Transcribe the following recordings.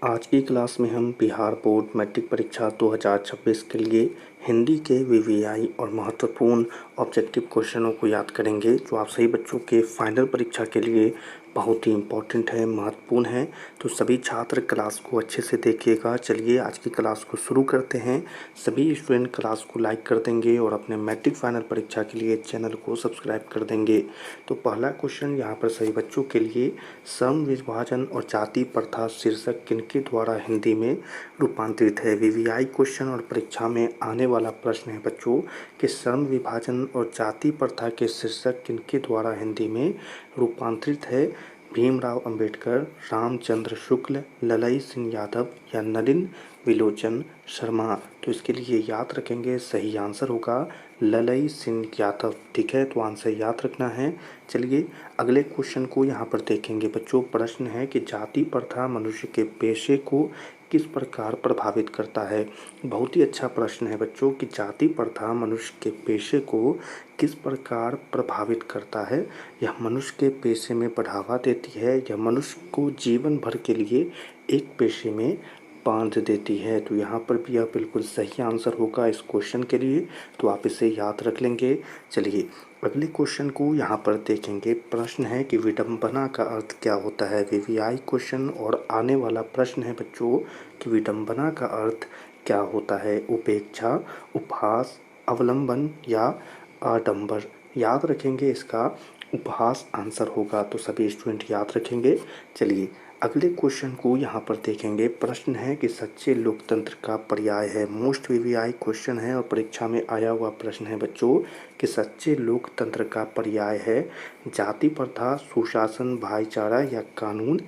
आज की क्लास में हम बिहार बोर्ड मैट्रिक परीक्षा 2026 के लिए हिंदी के वीवीआई और महत्वपूर्ण ऑब्जेक्टिव क्वेश्चनों को याद करेंगे जो आप सभी बच्चों के फाइनल परीक्षा के लिए बहुत ही इम्पोर्टेंट है, महत्वपूर्ण है। तो सभी छात्र क्लास को अच्छे से देखिएगा। चलिए आज की क्लास को शुरू करते हैं। सभी स्टूडेंट क्लास को लाइक कर देंगे और अपने मैट्रिक फाइनल परीक्षा के लिए चैनल को सब्सक्राइब कर देंगे। तो पहला क्वेश्चन यहाँ पर सभी बच्चों के लिए, सम विभाजन और जाति प्रथा शीर्षक किनके द्वारा हिंदी में रूपांतरित है। वीवीआई क्वेश्चन और परीक्षा में आने वाला प्रश्न है बच्चों कि सम विभाजन और जाति प्रथा के शीर्षक किनके द्वारा हिंदी में रूपांतरित है। भीमराव अंबेडकर, रामचंद्र शुक्ल, ललई सिंह यादव या नलिन विलोचन शर्मा। तो इसके लिए याद रखेंगे, सही आंसर होगा ललई सिंह यादव। ठीक है, तो आंसर याद रखना है। चलिए अगले क्वेश्चन को यहाँ पर देखेंगे बच्चों। प्रश्न है कि जाति प्रथा मनुष्य के पेशे को किस प्रकार प्रभावित करता है। बहुत ही अच्छा प्रश्न है बच्चों कि जाति प्रथा मनुष्य के पेशे को किस प्रकार प्रभावित करता है। यह मनुष्य के पेशे में बढ़ावा देती है, यह मनुष्य को जीवन भर के लिए एक पेशे में बांध देती है। तो यहाँ पर भी यह बिल्कुल सही आंसर होगा इस क्वेश्चन के लिए, तो आप इसे याद रख लेंगे। चलिए अगले क्वेश्चन को यहाँ पर देखेंगे। प्रश्न है कि विडंबना का अर्थ क्या होता है। वीवीआई क्वेश्चन और आने वाला प्रश्न है बच्चों कि विडंबना का अर्थ क्या होता है। उपेक्षा, उपहास, अवलंबन या आडंबर। याद रखेंगे, इसका उपहास आंसर होगा। तो सभी स्टूडेंट याद रखेंगे। चलिए अगले क्वेश्चन को यहाँ पर देखेंगे। प्रश्न है कि सच्चे लोकतंत्र का पर्याय है। मोस्ट वीवीआई क्वेश्चन है और परीक्षा में आया हुआ प्रश्न है बच्चों कि सच्चे लोकतंत्र का पर्याय है जाति प्रथा, सुशासन, भाईचारा या कानून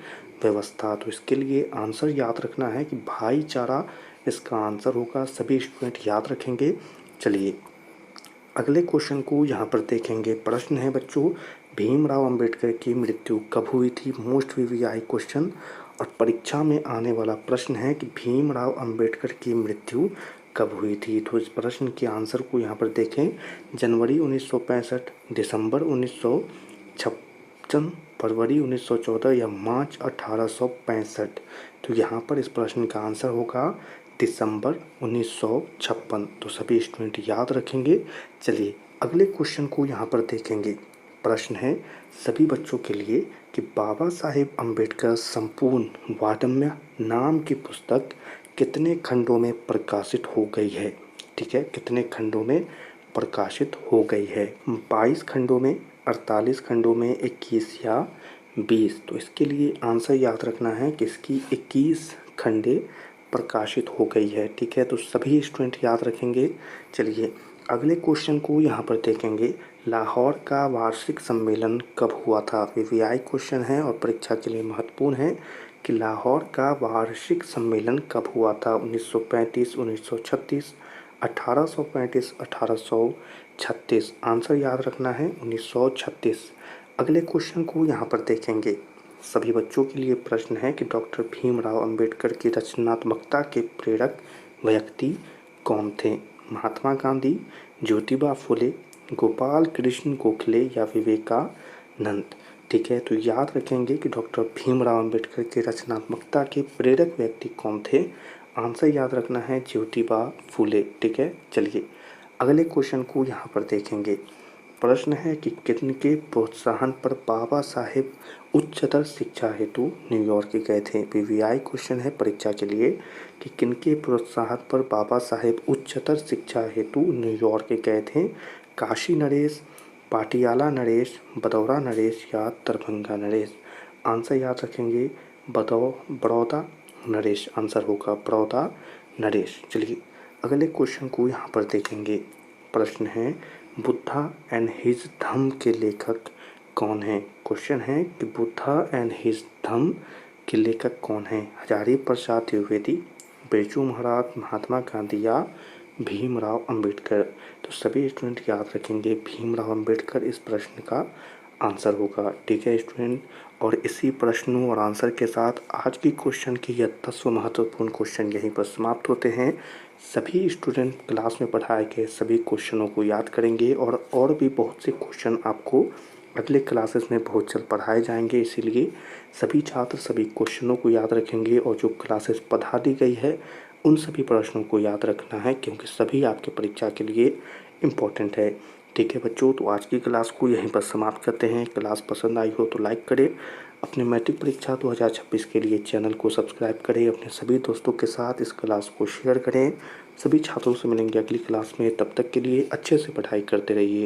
व्यवस्था। तो इसके लिए आंसर याद रखना है कि भाईचारा इसका आंसर होगा। सभी स्टूडेंट याद रखेंगे। चलिए अगले क्वेश्चन को यहाँ पर देखेंगे। प्रश्न है बच्चों भीमराव अंबेडकर की मृत्यु कब हुई थी। मोस्ट वीवीआई क्वेश्चन और परीक्षा में आने वाला प्रश्न है कि भीमराव अंबेडकर की मृत्यु कब हुई थी। तो इस प्रश्न के आंसर को यहाँ पर देखें। जनवरी 1965, दिसंबर 1956, फरवरी 1914 या मार्च 1865। तो यहाँ पर इस प्रश्न का आंसर होगा दिसंबर 1956। तो सभी स्टूडेंट याद रखेंगे। चलिए अगले क्वेश्चन को यहाँ पर देखेंगे। प्रश्न है सभी बच्चों के लिए कि बाबा साहेब अम्बेडकर संपूर्ण वाङ्मय नाम की पुस्तक कितने खंडों में प्रकाशित हो गई है। ठीक है, कितने खंडों में प्रकाशित हो गई है। 22 खंडों में, 48 खंडों में, 21 या 20। तो इसके लिए आंसर याद रखना है कि इसकी 21 खंडे प्रकाशित हो गई है। ठीक है, तो सभी स्टूडेंट याद रखेंगे। चलिए अगले क्वेश्चन को यहाँ पर देखेंगे। लाहौर का वार्षिक सम्मेलन कब हुआ था। वीवीआई क्वेश्चन है और परीक्षा के लिए महत्वपूर्ण है कि लाहौर का वार्षिक सम्मेलन कब हुआ था। 1935, 1936, 1835, 1836। आंसर याद रखना है 1936। अगले क्वेश्चन को यहाँ पर देखेंगे। सभी बच्चों के लिए प्रश्न है कि डॉक्टर भीमराव अंबेडकर की रचनात्मकता के प्रेरक व्यक्ति कौन थे। महात्मा गांधी, ज्योतिबा फुले, गोपाल कृष्ण गोखले या विवेकानंद। ठीक है, तो याद रखेंगे कि डॉक्टर भीमराव अंबेडकर के रचनात्मकता के प्रेरक व्यक्ति कौन थे। आंसर याद रखना है ज्योतिबा फुले। ठीक है, चलिए अगले क्वेश्चन को यहाँ पर देखेंगे। प्रश्न है कि किनके प्रोत्साहन पर बाबा साहेब उच्चतर शिक्षा हेतु न्यूयॉर्क गए थे। वीवीआई क्वेश्चन है परीक्षा के लिए कि किनके प्रोत्साहन पर बाबा साहेब उच्चतर शिक्षा हेतु न्यूयॉर्क गए थे। काशी नरेश, पाटियाला नरेश, बड़ौदा नरेश या दरभंगा नरेश। आंसर याद रखेंगे बड़ौदा नरेश आंसर होगा, बड़ौदा नरेश। चलिए अगले क्वेश्चन को यहाँ पर देखेंगे। प्रश्न है बुद्धा एंड हिज धम्म के लेखक कौन हैं। क्वेश्चन है कि बुद्धा एंड हिज धम्म के लेखक कौन हैं। हजारी प्रसाद द्विवेदी, बिरजू महाराज, महात्मा गांधी या भीमराव अंबेडकर। तो सभी स्टूडेंट याद रखेंगे भीमराव अंबेडकर इस प्रश्न का आंसर होगा। ठीक है स्टूडेंट, और इसी प्रश्नों और आंसर के साथ आज की क्वेश्चन की यह 10 महत्वपूर्ण क्वेश्चन यहीं पर समाप्त होते हैं। सभी स्टूडेंट क्लास में पढ़ाए गए सभी क्वेश्चनों को याद करेंगे और भी बहुत से क्वेश्चन आपको अगले क्लासेस में बहुत जल्द पढ़ाए जाएंगे। इसीलिए सभी छात्र सभी क्वेश्चनों को याद रखेंगे और जो क्लासेस पढ़ा दी गई है उन सभी प्रश्नों को याद रखना है, क्योंकि सभी आपके परीक्षा के लिए इम्पोर्टेंट है। ठीक है बच्चों, तो आज की क्लास को यहीं पर समाप्त करते हैं। क्लास पसंद आई हो तो लाइक करें। अपने मैट्रिक परीक्षा 2026 के लिए चैनल को सब्सक्राइब करें। अपने सभी दोस्तों के साथ इस क्लास को शेयर करें। सभी छात्रों से मिलेंगे अगली क्लास में। तब तक के लिए अच्छे से पढ़ाई करते रहिए।